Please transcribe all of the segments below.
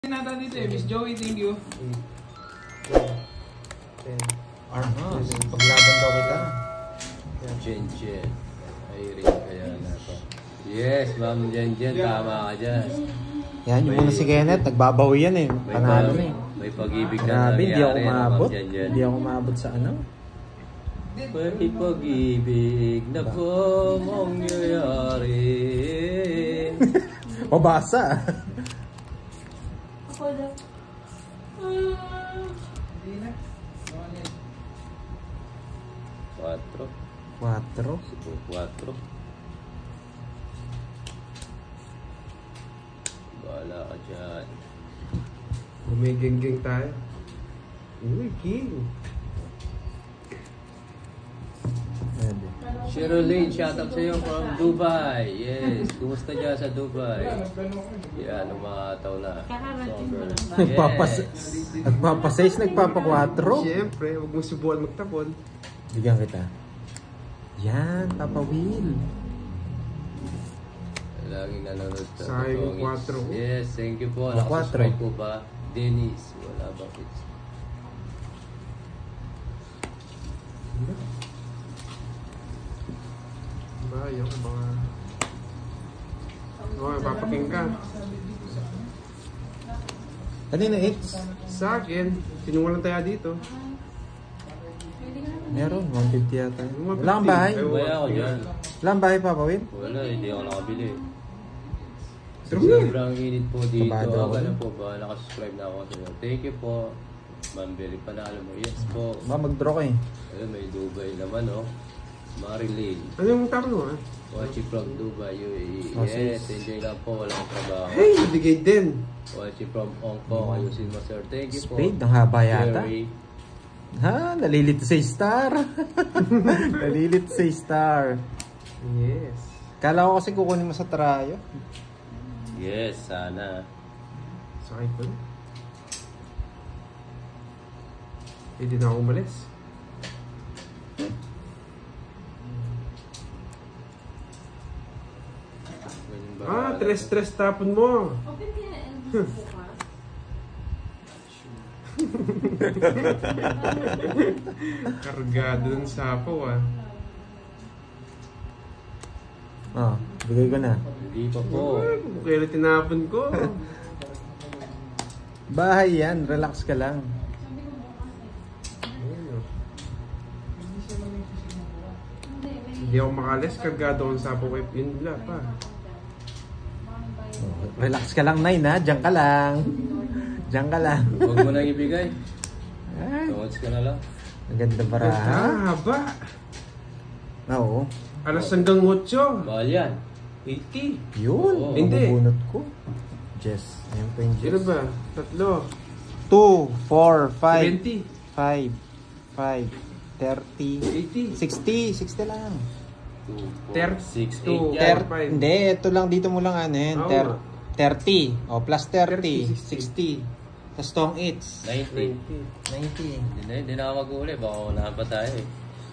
Nata dito eh, Miss Joey, thank you. 10. Armas, paglaban daw kita. Jen. Ay, rin kaya na to. Yes, Ma'am Jen, tama ka dyan. Yan, yung muna si Kenneth, nagbabawi yan eh. Panalo na eh. May pag-ibig na Grabe, hindi ako nangyari, maabot. Ma'am Jen. Hindi ako maabot sa ano. May pag-ibig na mangyayari. Mabasa. Ako daw. Hindi na. 4. 4. 4. Bahala ka dyan. Gumiging-ging tayo. Uy, king. Pwede. Sherilyn, shout out sa'yo from Dubai. Yes, kumusta dyan sa Dubai? Yan, umataw na. Kakarating mo lang ba? Nagpapa-6, nagpapa-4. Siyempre, huwag mo subukan magtapon. Bigyan kita. Yan, Papa Will. Laging nanonood sa Sayang Totongits. 4. Yes, thank you po. Ah, Nakasubscribe 4. po ba? Dennis, wala ba? Diba, yung mga... Oh, papaking ka. Kanina 8. Sa akin, sinungalan tayo dito. Meron, 150 yata. 150. Wala kang bahay? Ay, Wala ako dyan. Wala kang bahay, Papa Will? Wala, hindi ako nakabili. True na. Sobrang init po dito. Kabado ako. Ano po ba? Nakasubscribe na ako sa inyo. Thank you po. Ma'am Berry, panalo mo. Yes po. Ba, mag-draw ka eh. Ayun, may Dubai naman, oh. Marilyn. Ano yung taro mo, ha? Watching from Dubai, UAE. Oh, Yes, sis. enjoy lang po. Walang trabaho. Hey, nabigay din. Watching from Hong Kong. Ayusin mo, sir. Thank you po. Spade, ang haba yata. Jerry. Ha, nalilito sa star. Nalilito sa star. Yes. Kala ko kasi kukunin mo sa trayo. Yes, sana. Sakay ko. Hindi na ako umalis. Ganyan ba? Ah, tres tapon mo. Open kaya bukas. Kargado ng sapaw, ah. Oh, bigay ko na. Hindi pa po. Kung kailan tinapon ko. Bahay yan, relax ka lang. Ayun, oh. Hindi ako makalis, kargado ang sapaw kay Pinla pa. Relax ka lang, Nine, ha? Diyan ka lang. Diyan ka lang. Huwag mo nang ibigay. Ay, Tungod ka na lang. ang ganda para. Ah, haba. Oo. Alas hanggang 8. Mahal yan. 80. Yun, Oo. Hindi. mabubunot ko. Jess. Ayan pa yung Sino Jess. ba? Tatlo. 2, 4, 5, 20. 5, 5, 30, 80. 60, 60 lang. 2, 4, 6, 8 Two. yan. Five. Hindi, ito lang dito mo lang ano yan. Oo. 30. O, plus 30, 30, 60. Tapos tong 8. 90. 90. Hindi na ako mag-uli. Baka unahan pa tayo eh.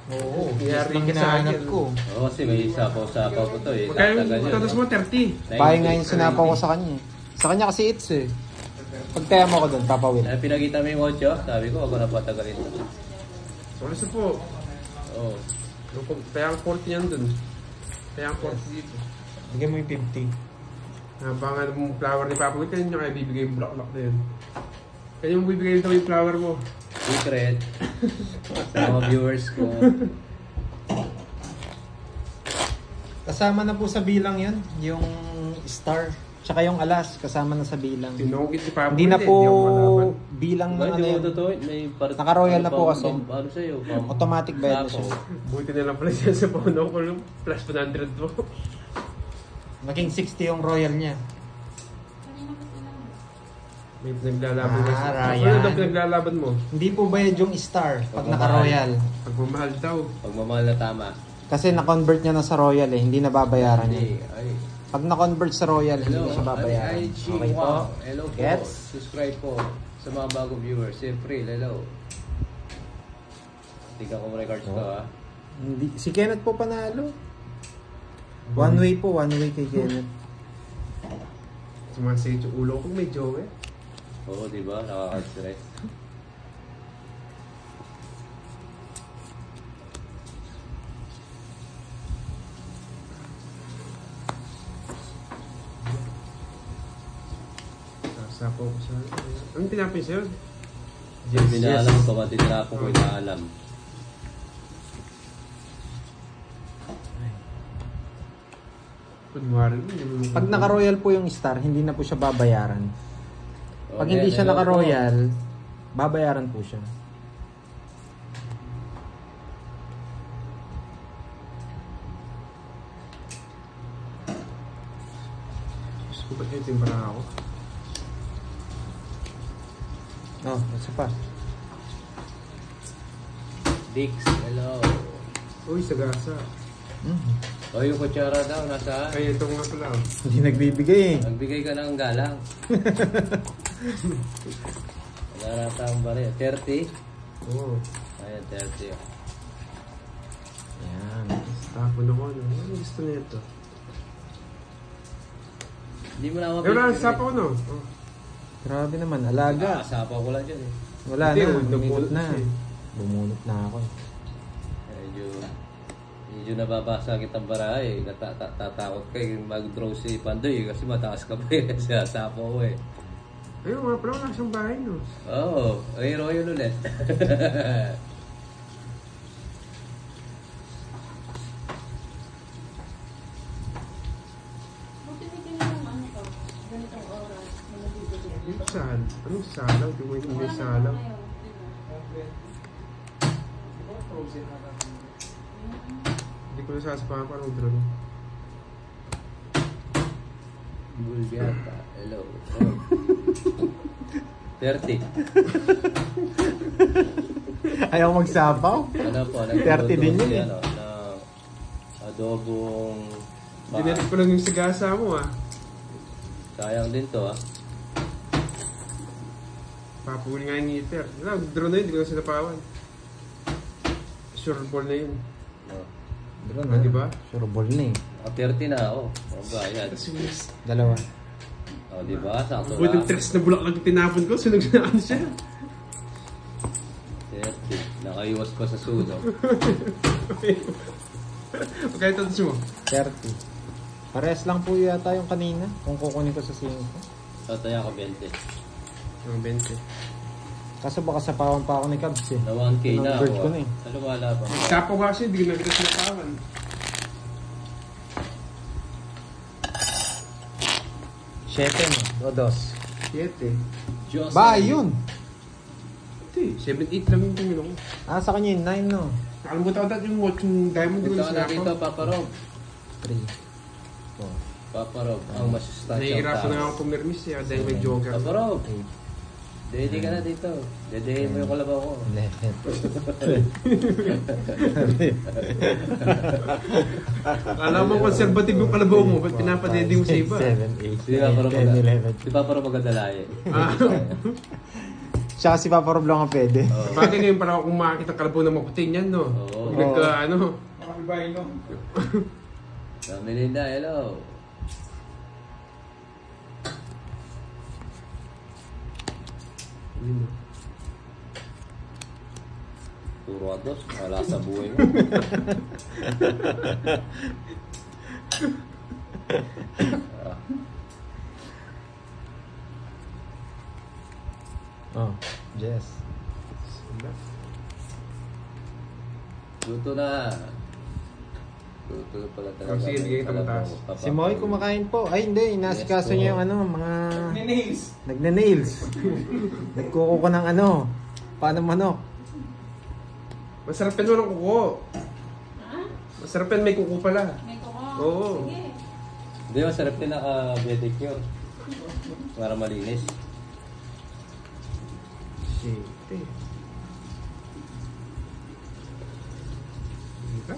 Oo, Yari lang ka sa hinahanap akin. ko. Oo, kasi may sapaw-sapaw ko to eh. Magkano Tatagal yun, tatas no? mo? 30. Pahay nga yung sinapaw ko sa kanya. Sa kanya kasi 8 eh. Pagtaya mo ko doon, Papa Will. Ay, pinagita mo yung 8. Sabi ko, wag ko na patagalin to. Sorry sa po. Oo. Kaya ang 40 yan dun. Kaya ang 40 dito. Bigyan mo yung 50. Nabangan mong flower ni Papa Will, kanina kaya bibigay yung block na yun. Kanya mo bibigay daw yung flower mo. Secret. Sa mga viewers ko. Kasama na po sa bilang yun, yung star. Tsaka yung alas, kasama na sa bilang. Tinungkit si Papa Hindi Will na eh, po hindi ako malaban. bilang ng Ba, ano hindi mo yan. totoo. May Naka-royal na po kasi. Ano sa'yo? Automatic bayad na siya. Buti na lang pala siya sa paunaw ko lang. Plus 100 mo. Naging 60 yung royal niya. May pinaglalaban Ah, na siya. Ryan. Ano daw pinaglalaban mo? Hindi po bayad yung star pag Pagmamahal. naka-royal. Pagmamahal daw. Pagmamahal na tama. Kasi na-convert niya na sa royal eh, hindi na babayaran Hindi. niya. Ay. Pag na-convert sa royal, hindi Hello. na siya babayaran. Ay, Okay po. wow. Hello po. Gets? Subscribe po sa mga bagong viewers. Siyempre, hello. Tingnan ko muna yung cards ko ha. Hindi, si Kenneth po panalo. One way po, one way kay Kenneth. Sumasakit yung ulo ko, may joke eh. Oo, di ba? Nakaka-stress. Sasapaw ko sa... Anong tinapin sa'yo? Hindi na alam ko, matitirapo ko inaalam. Kunwari, Pag naka-royal po yung star, hindi na po siya babayaran. Pag hindi siya naka-royal, babayaran po siya. Gusto ko ba't timbara ako? Oh, isa pa. Dix, hello. Uy, sagasa. O, yung kutsara daw, nasaan? Ay, ito nga pala. Oh. Hindi nagbibigay eh. Nagbigay ka ng galang. Wala nata ang bari. 30? Oo. Ayan, 30. Yan. Tapon ako. Ano gusto na ito? Hindi mo na Eh, mapipili. wala. Sapa ko, no? Oh. Grabe naman, alaga. Asapaw ko lang dyan eh. Wala Hindi, na, nagpulot bumulot na. siya eh. Bumulot na ako. Medyo nababasa kitang barahe. Natatakot ka mag-draw si Pandoy kasi mataas ka pa eh. Kasi asapaw ko eh. Ayun, nga pala. Wala siyang bahay, no? Oo, ay royal ulit. Buti may ganyan ano to, ganitong oras na nabibigyan. Yung sal. Anong salaw? Di mo yung may salaw. Hindi ko nasasapahan pa ng drone. Bulgata, hello. 30. Ayaw magsapaw? Ano po, 30 din yun eh. Ano, na adobong Dinarip ko lang yung sagasa mo, ah. sayang din to ah. Papuli nga yung heater. Wala, drone na yun. Hindi ko na sinapawan. Sure ball na yun. No. Bro, Ah, di ba? Sure ball na eh. 30 na ako. Oh, bayad. Dalawa. Oh, di ba? Sakto Buti lang. tricks na bulak lang yung tinapon ko. Sunog na ano siya. 30. Nakaiwas pa sa suno. Okay, tatos mo. 30. Parehas lang po yata yung kanina. Kung kukunin ko sa 5. Tataya ko 20. Mga 20. Kaso baka sapawan pa ako ni Cubs eh. Na 1K na Bird ako. ko na eh. Ano wala pa? Sapo ka kasi, hindi ko na kita sinapawan. Siyete no? O dos. 7. Diyos. Ba, yun! Hindi, 7-8 lang yung tingin ako. Ah, sa kanya yun, 9 no? Nakalimutan ko dati yung watch yung diamond, hindi ko Punta na ka na dito, sinapaw. Papa Rob. 3, 4, Papa Rob, ang masustansya Nahihirapan na ako pumirmis eh, dahil may joker. Papa Rob, 8, dede ka na dito. Dedehin mo yung kalabaw ko. 11. Alam mo, conservative yung kalabaw mo, ba't pinapadede mo sa iba? 7, 8, Si Papa Rob 10, 11. Si Papa Rob magdadalaye. Ah. Siya si Papa Rob lang ang pwede. Oo. Bagay ngayon para kung makakita ang kalabaw na maputing yan, no? Oo. Pag nagka, ano, Makakibay, no? Sa Melinda, hello. yun. Puro ados, wala sa buhay mo. Oh, yes. Luto na. Luto pala talaga. Oh, sige, bigay kita mataas. Si Moy kumakain po. Ay hindi, inasikaso niya yung ano, mga Ninails. nagne-nails. Nagkuko ko ng ano, paano manok. Masarap yan walang kuko. Ha? Masarap yan may kuko pala. May kuko. Oo. Sige. Hindi, masarap din naka-pedicure. Para malinis. Shit eh. Diba?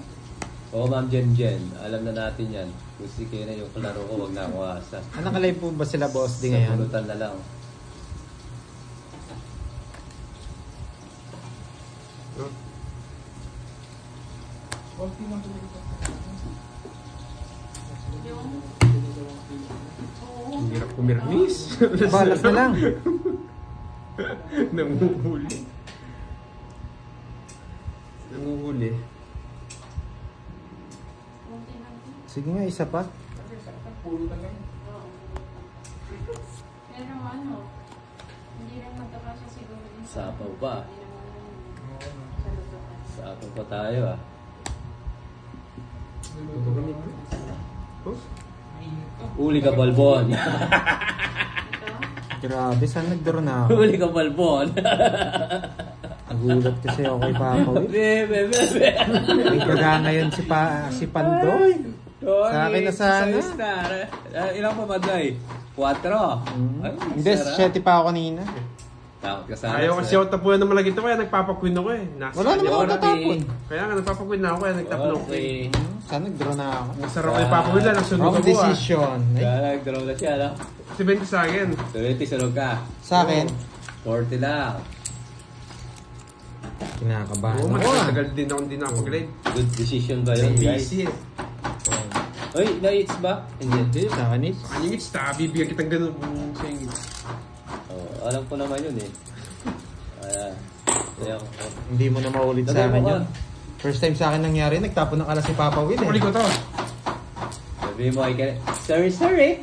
Oo, Ma'am Jen Jen. Alam na natin yan. Kung si Kena yung kalaro ko, wag na akong asa. Ano kalay po ba sila boss di Sa ngayon? pulutan na lang. No? Konti lang tumigil. Yung... Oo. Ang hirap kumirmis. Balas na lang. Nanguhuli. Nanguhuli. Konti lang. Sige nga, isa pa. Puro na lang. Oo. Pero ano, hindi lang magkakasya siguro din Sapaw pa. Hindi naman sa lutuan. Sapaw pa tayo ah. Ito kami. Oh? Huli ka, Balbon. Ito, Grabe, saan nagdaro na ako? Huli ka, Balbon. Nagulat kasi ako kay Papa Will. Bebe. May kaga ngayon si Pandoy. Sa akin na sana. Ilang pa Pandoy? 4. Hindi, 7 pa ako kanina. Takot ka sana. Ayaw kasi ako tapunan ng malagito kaya nagpapakwin ako eh. Wala naman ako tatapon. Kaya nga nagpapakwin na ako kaya nagtapon ako eh. Saan nagdaro na ako? Masarap kay Papa Will na nagsunog Wrong ako ah. decision. Ay, Kaya nag-draw na siya, no? 70 sa akin. 20 sunog ka. sa akin, 40 lang. kinakabahan Oo, ako ah. matagal din ako hindi nakapag-grade. Good decision ba yun, guys? Busy eh. Uy, na-hits ba? Hindi. Sa akin is. Ang ingits, bibigyan kitang ganun sa ingits. Oh, alam ko naman yun eh. Ayan. Hindi mo na maulit sa akin yun. First time sa akin nangyari, nagtapon ng alas si Papa Will Huli eh. ko to. Sabi mo, sorry.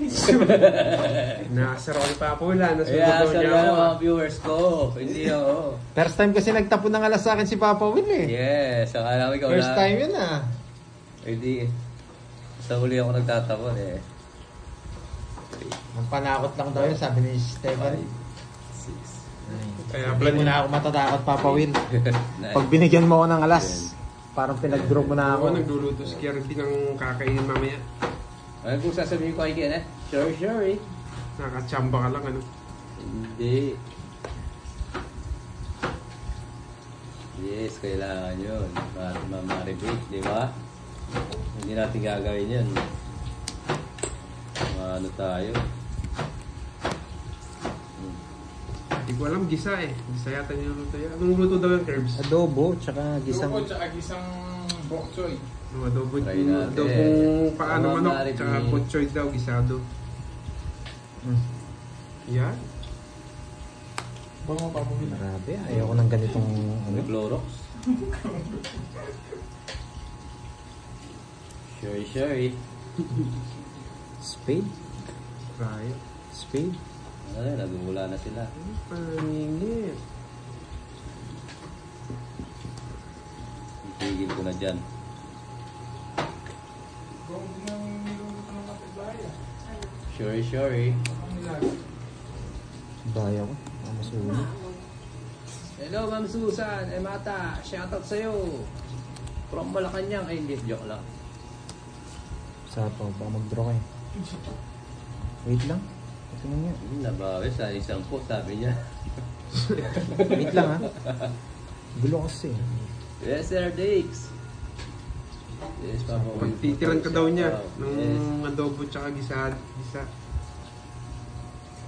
Nasara ko ni Papa Will ah. Nasunog Kaya, daw sorry niya ka ako. mga viewers ko. Hindi ako. First time kasi nagtapon ng alas sa akin si Papa Will eh. Yes, akala ko ikaw First lang. time yun ah. Hindi. Sa huli ako nagtatapon eh. Ang panakot lang daw yun, sabi ni Stefan. 6. Kaya Hindi plan mo na ako matatakot, Papa Will. Nice. Pag binigyan mo ako ng alas, parang pinag-draw mo na ako ako. nagluluto si Kirby ng kakainin mamaya. Ano kung sasabihin ko kay Ken eh? Sorry. Nakachamba ka lang ano. Hindi. Yes, kailangan yun. Ma-rebate, di ba? Hindi natin gagawin yan. Ano tayo? Hindi ko alam, gisa eh. Gisa yata niluluto yan. Anong luto daw yung Curbs? Adobo, tsaka gisang. Dugo, tsaka gisang bok choy. Adobo, Try natin. adobong paano Tama, manok, Mari tsaka B. potchoy daw, gisado. Yan. Bango pa mo. Grabe, ayoko ng ganitong ano. Clorox. Sorry. Spade? Kaya. Spade? Ay, nagmumula na sila. Paningit. Ipigil ko na dyan. Bango din ang niluluto ng kapitbahay ah. Sorry. Ang nilaga. Daya ko. Masulit. Hello, Ma'am Susan. Mata. Shoutout sa'yo. From Malacanang. Ay, hindi. Joke lang. Sa pa, baka mag-draw kayo. Wait lang. Tingnan niya. Nabawi sa isang po, sabi niya. Wait lang ha. Gulo kasi. Yes, Sir Dix. Yes, Papa. Pagtitiran ka daw niya Yes. ng adobo tsaka gisa.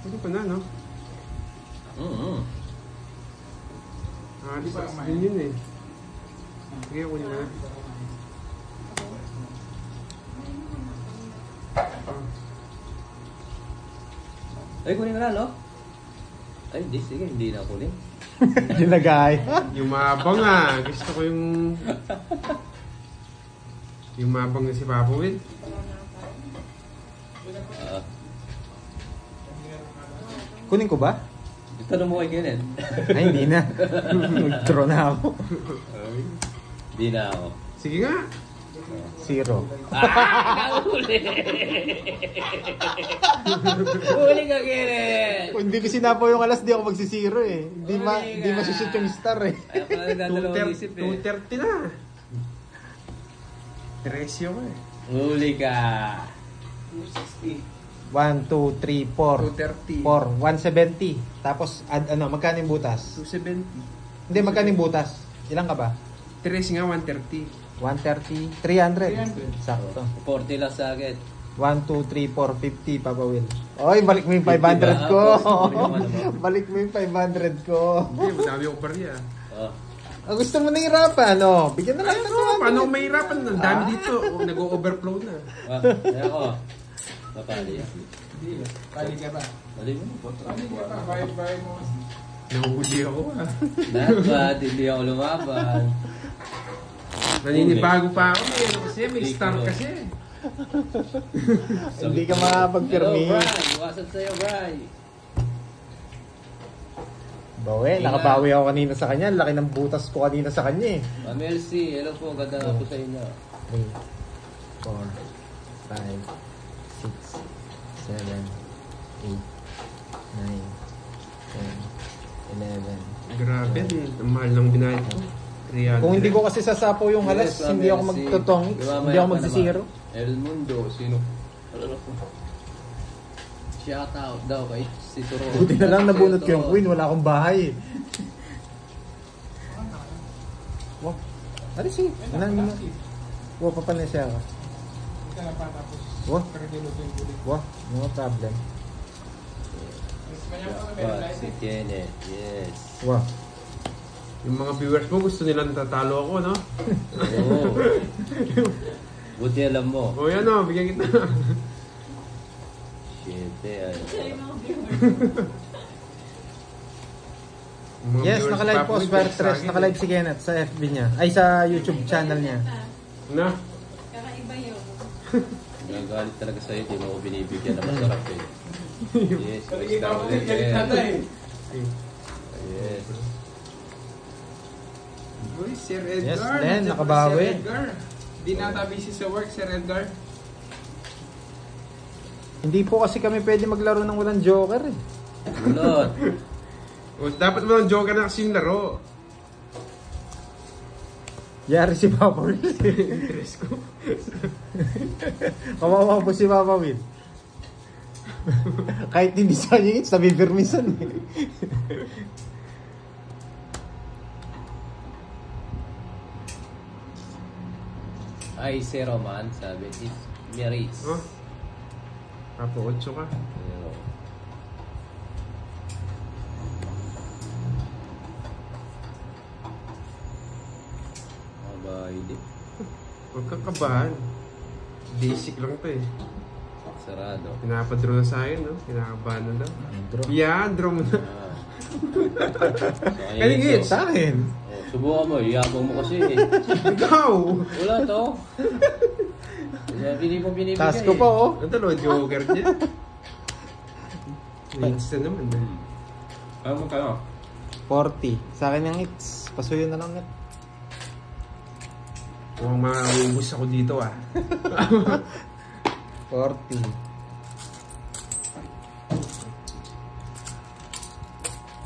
Pwede pa na, no? Di ba, Disas Mike? din yun eh. Sige, kunin mo na. Ay, kunin ka na, no? Ay, hindi. Sige, hindi na kunin. Ginagay. Yumabang ah. Gusto ko yung... Yumabang na si Papa Will. Kunin ko ba? Tanong mo kay Kenneth. Ay, hindi na. Nag-draw na ako. Hindi na ako. Sige nga. 0. Huli ka, Kenneth! Kung hindi ko sinapo yung alas, di ako magsisiro eh. Hindi masushoot yung star eh. Ayaw ko na nagdadalawang isip eh. 2:30 na. Teresyo ko eh. Huli ka. 1, 2, 3, 4. 2:30. 170. Tapos, magkano yung butas? 2:70. Hindi, magkano yung butas? Ilang ka ba? Teresyo nga 1:30. 130, 300. Sakto. 40 lang sa akin. 1, 2, 3, 4, 50, Papa Will. Oy, balik mo yung 500 ko. Balik mo yung 500 ko. Hindi, madami ako bariya. Oh. Gusto mo na hirapan, no? Bigyan na lang Ano, ng paano kung mahirapan? Ang dami dito. Nag-overflow na. Ayan ko. Napali. Hindi. Kali ka ba? Mali mo. Kali ka ba? Bayad mo kasi. Nahuli ako ah. Dapat, hindi ako lumaban. Naninibago pa ako eh. Kasi may star kasi. Hindi ka Hello, makapag-permit. Bri. Iwasan sa'yo, Bri. Bawi, nakabawi ako kanina sa kanya. Laki ng butas ko kanina sa kanya eh. Ma'am Elsie, hello po. Ganda nga po sa inyo. 3, 4, 5, 6, 7, 8, 9, 10, 11. Grabe, ang mahal ng binayad ko. 300. Kung hindi ko kasi sasapaw yung halas, Yes, hindi ako Ma'am Elsie. magtutong, hindi ako magsisiro. El Mundo, sino? Ano po? Shout out daw kay si Turo. Buti na lang nabunot ko yung queen, wala akong bahay. Wow. Ano si? Wow, papanay siya ka. Hindi ka na pa tapos. Wow. Karagilo ko yung bulit. Wow, no problem. Mas manyang ko na meron What? live. Si Kenneth, yes. Wow. Yung mga viewers mo gusto nilang tatalo ako, no? Oo. Buti alam mo. O yan o, bigyan kita. Shit, Siya yung mga viewers. Yung mga Yes, viewers naka-live pa po, po, Square sa Stress. akin, Naka-live si Kenneth sa FB niya. Ay, sa YouTube channel niya. Na? Kakaiba yun. nagagalit talaga sa'yo, di mo ako binibigyan na masarap eh. Yes, Nakikita basta ko ulit yung galit eh. nata eh. Yes. Uy, Sir Edgar. Yes, then, nandiyan pa nakabawi. Sir Edgar. Di nata busy sa work, Sir Edgar. Hindi po kasi kami pwede maglaro ng walang joker eh. Bunot. O, dapat mo ng joker na kasi yung laro. Yari si Papa Will. Interest ko. Kawawa po si Papa Will. Kahit hindi sa kanya, sabi permisan eh. Ay, si Roman, sabi, is Maris. Oh, Papo 8 ka. Pero, aba, hindi. Huwag kang kabahan. Basic lang to eh. Sarado. Pinapadraw na sa akin, no? Kinakabahan na daw. Draw. Yan, draw mo na. Ah. So, Kaligit. Sa akin. Oh, subukan mo, iyabang mo kasi. Ikaw! Wala to. Hindi mo binibigay. Task ko pa oh. Ano talo, joker niya? Links na naman eh. Ano mo kayo? 40. Sa akin yung hits. Pasuyo na lang net. Mukhang mauubos ako dito ah. 40.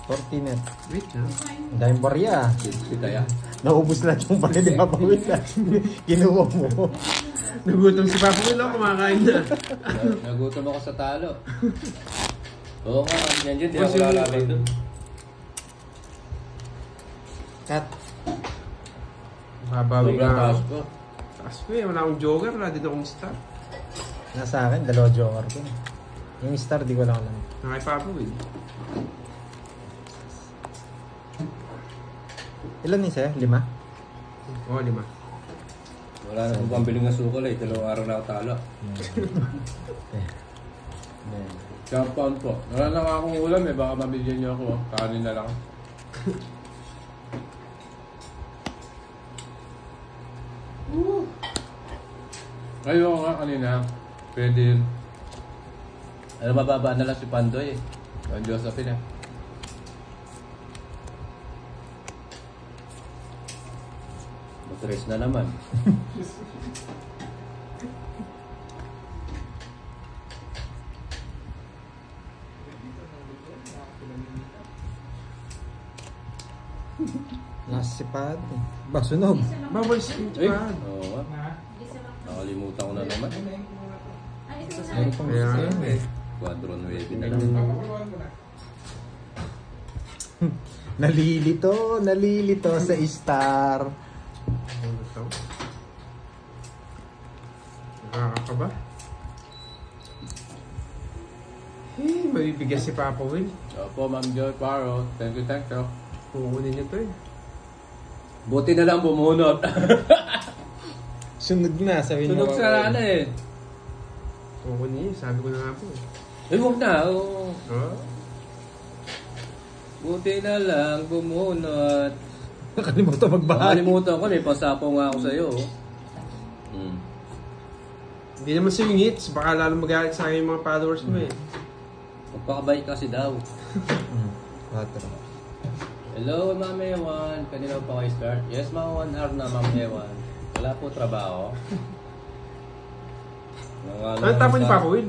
40 net. Wait ha. Ang daming barya. Si Taya. Naubos lahat yung pala ni Papa Will. Kinuha mo. Nagutom si Papa Will, kumakain na. Nagutom ako sa talo. Oo nga, yan dyan. Di ako Kasi- lalabay doon. Cut. Mababawi Sobrang ka taas ako. ko. Taas ko eh, wala akong joker, wala din akong star. Nasa akin, dalawa joker ko. Yung star, di ko lang alam. Nakay Papa Will. Ilan ni sir? 5? Oo, 5. Wala na akong pambiling ng sukal eh. 2 araw na ako talo. Compound po. Wala na nga akong ulam eh. Baka mabigyan niyo ako. Kanin na lang. Ayoko nga kanina. Pwede yun. Alam, mababa na lang si Pandoy eh. Ang Josephine eh. Matres na naman. Nasa si Pad. Ba, sunog. Bawal si Ay! Pad. Oo nga. Na? Nakalimutan ko na naman. Ay, ito na. Meron pang Kaya isa yun eh. Quadro 9 na lang. Papakuluan ko na. Nalilito sa star. Ano ito? Nakakakaba? Eh, mabibigyan si Papa Will. Opo, Ma'am Joy Paro. Thank you, thank you. Kukunin niya to eh. Buti na lang bumunot. Sunog na, sabihin Sunog sa ano eh. Kukunin niya, sabi ko na nga po eh. Eh, huwag na. Oo. Oh. Buti na lang bumunot. Nakalimutan magbahagi. Nakalimutan ko, may pasapaw nga ako sa'yo. Hmm. Hindi naman sa'yo yung hits. Baka lalo magalit sa akin yung mga followers mo eh. Magpakabait kasi daw. Water. Hello, Ma'am Ewan. Kanina pa kayo start? Yes, mga 1 hour na, Ma'am Ewan. Wala po trabaho. Ano tapon ni Papa Will?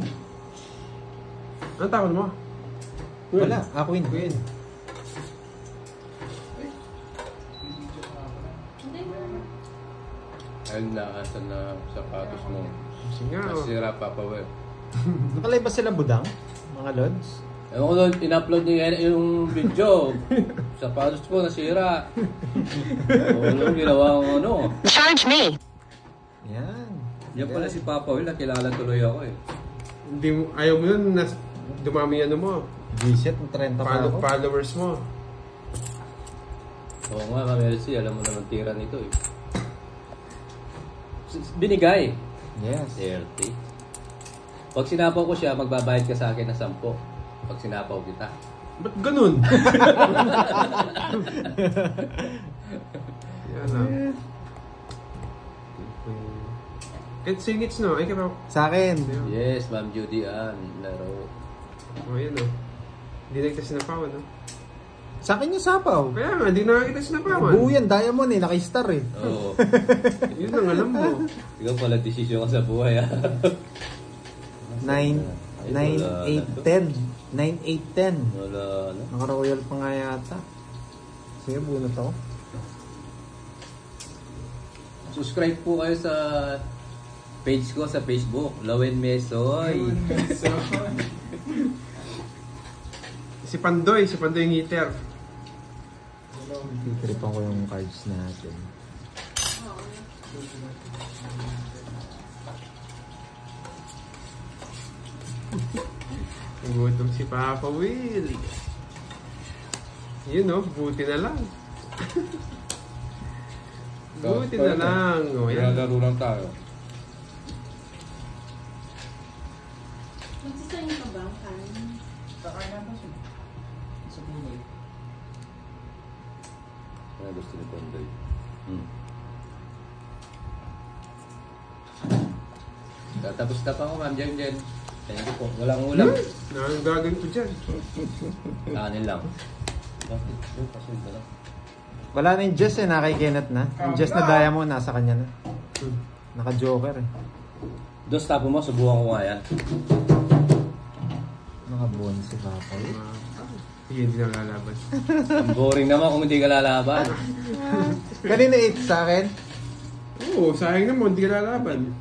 Ano tapon mo? Wala, ako win. Will. Hindi mo. Ayun na, asan na sapatos mo? Sige nga. Oh. Nasira Papa Will. Nakalay ba sila budang? Mga lods? Ewan ko doon, in-upload niya yung video. Sapatos ko nasira. Ano, ginawa ko ano. Charge me. Yan. Yan pala si Papa Will, nakilala tuloy ako eh. Hindi mo, ayaw mo yun, dumami ano mo. Visit, 30 pa ako. Followers mo. Oo nga, Ma'am Elsie, alam mo naman tira nito eh. Binigay. Yes. 30. Pag sinapaw ko siya, magbabayad ka sa akin ng 10. Pag sinapaw kita. Ba't ganun? Yan ah. Kahit singits no? Ay ka Sa akin. Yes, Ma'am Judy Ann. Laro. Oh, yan oh. Hindi nakita sinapawan no? Sa akin yung sapaw. Kaya nga, hindi nakita sinapawan. Buo yan, diamond eh, naka-star eh. Oo. Yun ang alam mo. Ikaw pala desisyon ka sa buhay ah. 9, 8, 10. 9, 8, 10. Wala ano. Naka-royal pa nga yata. Sige, bunot ako. Subscribe po kayo sa page ko sa Facebook. Lawen Mesoy. Si Pandoy yung heater. Titripan ko yung cards natin. Gutom si Papa Will. Yun no, buti na lang. Buti na lang. O yan. Laro lang tayo. Magsisayin ka ba ang kanin? Kakain na siya. Sa buhay. Ano gusto ni Pandoy? Tapos na pa ako, Ma'am Jen. Thank you po. Walang ulam. Ang gagawin ko dyan. Kanin lang. Bakit? Yung pasin ba lang? Wala na yung Jess eh, naka kay Kenneth na. Yung Jess na diamond, nasa kanya na. Naka-joker eh. Dos tapo mo, subukan ko nga yan. Naka-buwan si Papa eh. Sige, hindi na lalaban. Ang boring naman kung hindi ka lalaban. Kanina 8 sa akin. Oo, sayang naman, hindi ka lalaban.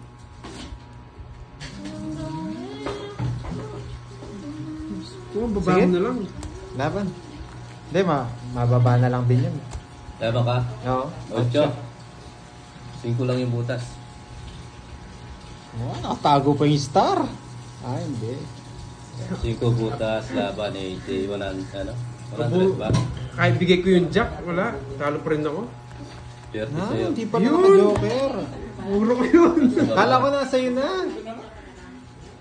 Oo, baba Sige. mo na lang. Laban. Hindi, mababa na lang din yun. Tama ka? Oo. 8. 5 lang yung butas. Oh, nakatago pa yung star. Ah, hindi. 5 butas, laban, 80, 100, ano? 100 ba? Kahit bigay ko yung jack, wala. Talo pa rin ako. 30 Ah, sa'yo. hindi pa Yun! naka-joker. Puro ko yun. Kala ko nasa yun na.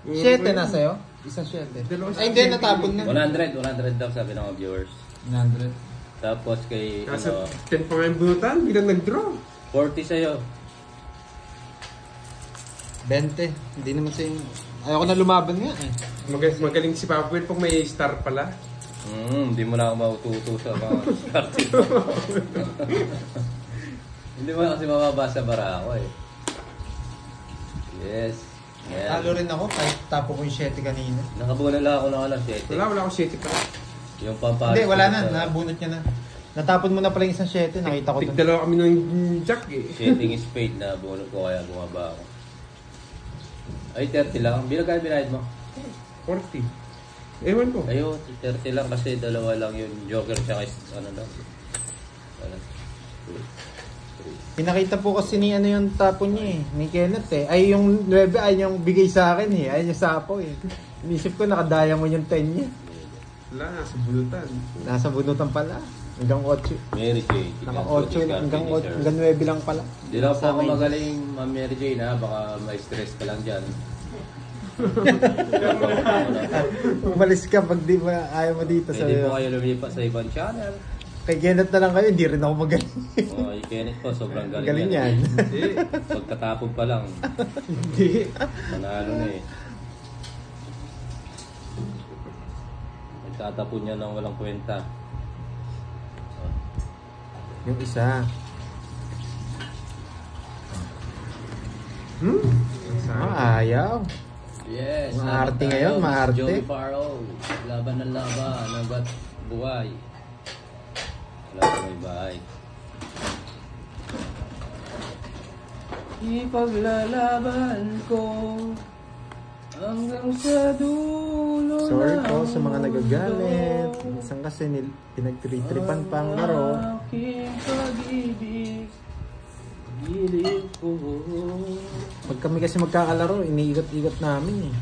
7 na sa'yo? Isang 7. Ay, hindi, natapon na. 100 daw sabi ng mga viewers. 100. Tapos kay, Nasa ano, 10 pa nga yung bunutan, bilang nag-draw. 40 sa'yo. 20. Hindi naman sa'yo. Ayoko na lumaban nga eh. Magaling si Papa Will pag may star pala. Hindi mo na ako maututo sa mga starting. Hindi mo na kasi mababasa bara ako eh. Yes. Yan. Talo rin ako kahit tapo ko yung 7 kanina. Nakabuo lang ako ng alas 7. Wala ako 7 pa. Yung pampalit. Hindi, wala na. Nabunot niya na. Natapon mo na pala yung isang 7. Nakita ko doon. Tigdalawa kami ng jack eh. Setting spade na bunot ko kaya bumaba ako. Ay, 30 lang. Bilang kaya binayad mo? 40. Ewan ko. Ayo, 30 lang kasi dalawa lang yung joker tsaka ano lang. Ano? Pinakita po kasi ni ano yung tapon niya eh. Ni Kenneth eh. Ay yung 9 ay yung bigay sa akin eh. Ay yung sapo eh. Inisip ko nakadaya mo yung 10 niya. Wala, nasa bunutan. Nasa bunutan pala. Hanggang 8. Mary Jane. Naka 8 hanggang 8. Hanggang 9 lang pala. Hindi lang po ako magaling, Ma'am Mary Jane ha. Baka may stress ka lang dyan. Umalis ka pag di ba ayaw mo dito sa... Pwede po kayo lumipat sa ibang channel. Kay Kenneth na lang kayo, hindi rin ako magaling. Oh, yung Kenneth po, sobrang galing. Galing yan. Hindi. Pagkatapon pa lang, Hindi. manalo na eh. Nagtatapon niya ng walang kwenta. Yung isa. Ayaw. Yes. Maarte laban ngayon, tayo. maarte. Joey Farrow. Laban ng laban. Hanggat buhay. Wala pa may bahay. Ipaglalaban ko hanggang sa dulo. Sorry ng po sa mga nagagalit. mundo. Minsan kasi pinagtritripan pang laro. Aking pag-ibig, gilid ko. Pag kami kasi magkakalaro, iniikot-ikot namin eh.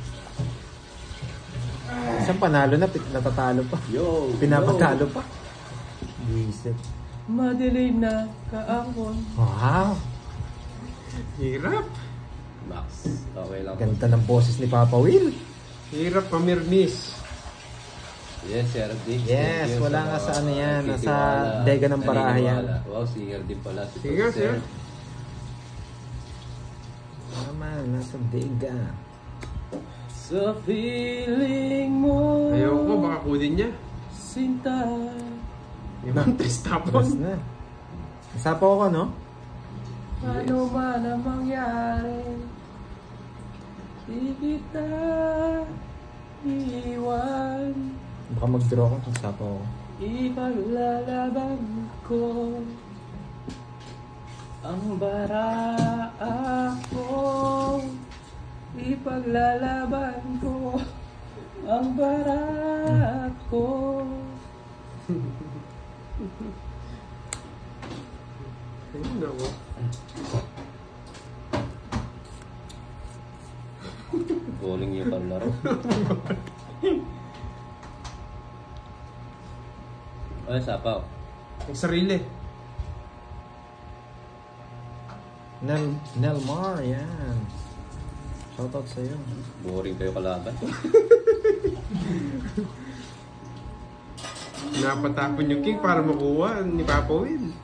Isang panalo na, natatalo pa. Yo! Pinapatalo pa. Visit. Madilim na kaahon. Wow! Hirap. Max, okay lang. Ganda ng boses ni Papa Will. Hirap pamirmis. Yes, Sir D. Yes, Thank you wala sa nga mga sa ano yan, nagtitiwala, nasa Dega ng Parahayan. naniniwala. Wow, singer din pala. Si Sige nga, sir. Naman, nasa Dega. Sa feeling mo, Ayoko, baka kunin niya. sinta. Ibang test Tapos tapon. na. Nasapo ako, no? Ano man ang mangyari, di kita iwan. Baka mag-draw ko, nasapo ako. Ipaglalaban ko ang baraa ko. Ipaglalaban ko ang baraa ko. Ayun ako. Bowling yung palaro. Ay, sapaw. Ang sarili. Nelmar, yan. Shoutout sa'yo. Boring kayo kalaban. Napatapon yung king para makuha ni Papa Will.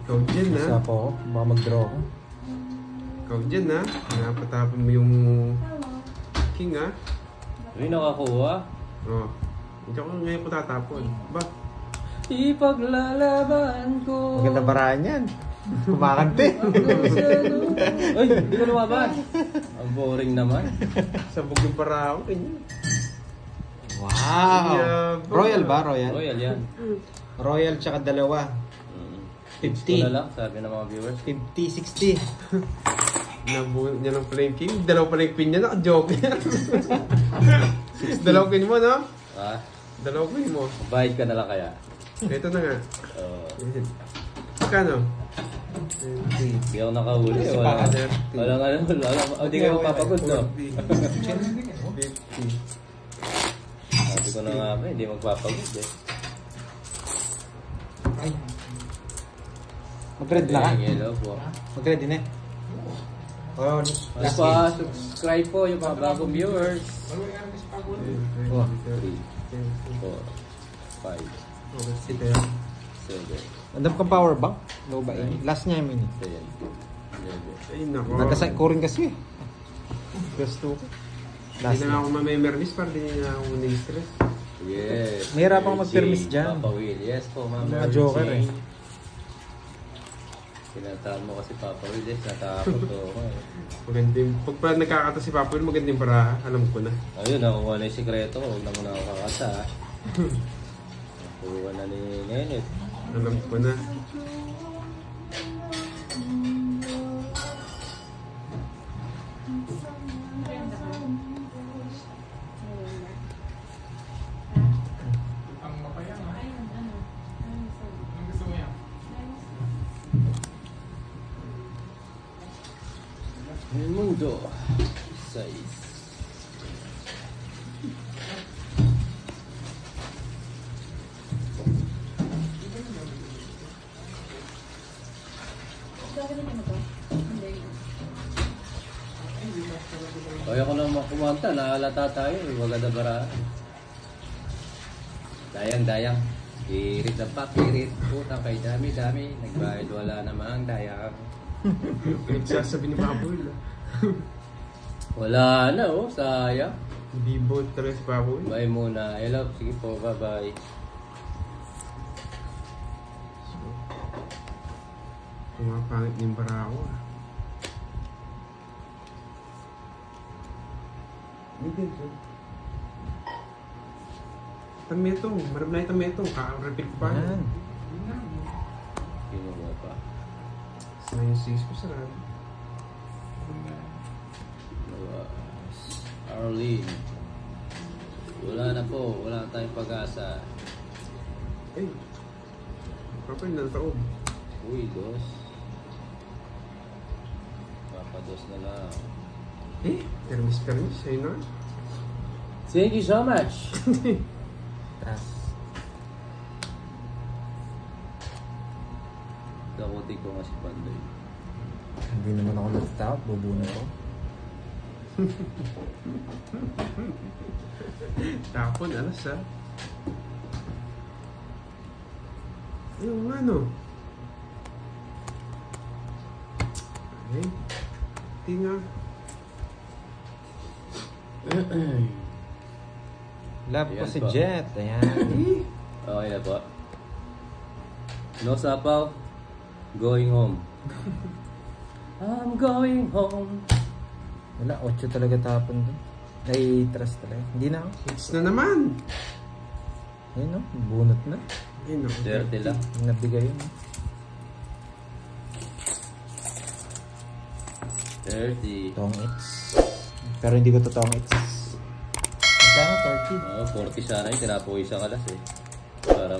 Ikaw dyan, ha? Nasapo ako, baka mag-draw ako. Ikaw dyan, ha? Napatapon mo yung king, ha? Uy, nakakuha. Oh. Ikaw ngayon ko tatapon. Ba? Ipaglalaban ko. Maganda barahan yan. Kumakante. Ay, hindi ko lumaban. Ang boring naman. Sabog yung para ako. Ganyan. Wow! Yeah, Royal ba? Royal? Royal yan. Royal tsaka dalawa. 50. Ito na lang, sabi ng mga viewers. 50-60. Nabuhat niya ng pala yung king. Dalawa pala yung queen niya. Naka-joke. Dalawa queen mo, no? Ah, Dalawa queen mo. bayad ka na lang kaya. Ito na nga. Uh, Magkano? Hindi ako nakahuli. Si Wala, Father. wala nga naman. Hindi kayo magpapagod, no? 50. Sabi ko na nga ba, hindi magpapagod eh. Ay. Mag-red na ka? Hello po. Mag-ready na eh. Oh, Ano last pa, game. subscribe po yung mga bagong viewers. Oh. 3, 4, 5, Okay, sige. 7, Andam kang power bank? Low ba eh? Last niya yung minute. 10, 11. Ay, nako. Nagkasay ko rin kasi eh. Gusto ko. Last Hindi na niya. ako mamemermis para di na ako na-stress. Yes. Mahirap akong Sir mag-permis G, dyan. Papa Will. Yes po, ma'am. Mga joker eh. Tinataan mo kasi Papa Will. Yes, natakot ako eh. Maganda yung, pag pa nagkakata si Papa, maganda yung para alam ko na. Ayun, nakuha na yung sikreto. Huwag na muna ako kakasa. Nakuha na ni Nenet. Alam ko na. Ang mapayang ha. Ayun, ano? Ayun, sorry. Ang gusto mo yan? El mundo. 6. Gagawin mo to? Hindi. Umanta, nakalata tayo. Wag na baraan. Dayang. Pirit na pa, pirit. Putang kay dami. Nagbayad, wala namang dayang. Nagsasabi ni Papoy. Wala na, oh. Sayang. Hindi bot talaga si Papoy. Bye muna. Hello. Sige po. Bye-bye. Pumapangit yung bara ako. Hindi ito. Tametong. Marami na yung tametong. Repeat ko pa. Yan. Kinuha pa. Sayang 6 ko sarado. Arlene. Wala na po. Wala na tayong pag-asa. Ay. Papoy na taob. Uy, dos. Papados na lang. Permis. Ayun na. Thank you so much. Tas. Dakuti ko nga si Pandoy. Hindi naman ako natatakot. Bubuno ko. Tapon, alas ha. Yung ano. Ay. Tinga. Love ko Ayan si po. Jet. Ayan. Okay na po. No sapaw. Going home. I'm going home. Wala, 8 talaga tapon doon. Ay, trust talaga. Hindi na ako. Hits na naman. Ayun no, bunot na. Ayun no. 30 lang. Nabigay yun. 30. Tong its. Pero hindi ko totoong its. Magkano? 30? Oh, 40 sana yun. Tinapo isa kalas eh. Para